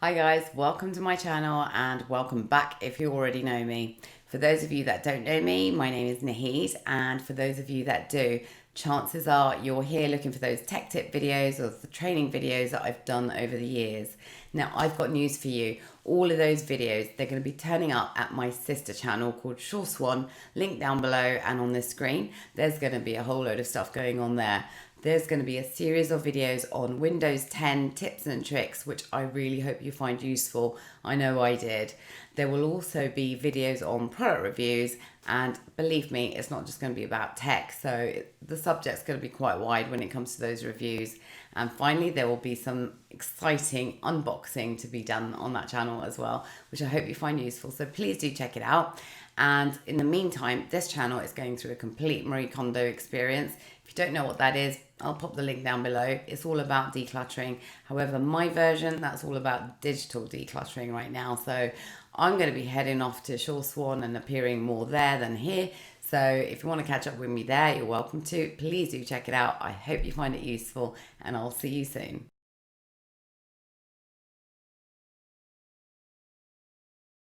Hi guys, welcome to my channel and welcome back if you already know me. For those of you that don't know me, my name is Naheed, and for those of you that do, chances are you're here looking for those tech tip videos or the training videos that I've done over the years. Now I've got news for you. All of those videos, they're going to be turning up at my sister channel called Sure Swan, link down below and on this screen. There's going to be a whole load of stuff going on there. There's going to be a series of videos on Windows 10 tips and tricks, which I really hope you find useful. I know I did. There will also be videos on product reviews, and believe me, it's not just going to be about tech. So the subject's going to be quite wide when it comes to those reviews. And finally, there will be some exciting unboxing to be done on that channel as well, which I hope you find useful. So please do check it out. And in the meantime, this channel is going through a complete Marie Kondo experience. If you don't know what that is, I'll pop the link down below. It's all about decluttering. However, my version, that's all about digital decluttering right now. So I'm going to be heading off to Sure Swan and appearing more there than here. So if you want to catch up with me there, you're welcome to. Please do check it out. I hope you find it useful, and I'll see you soon.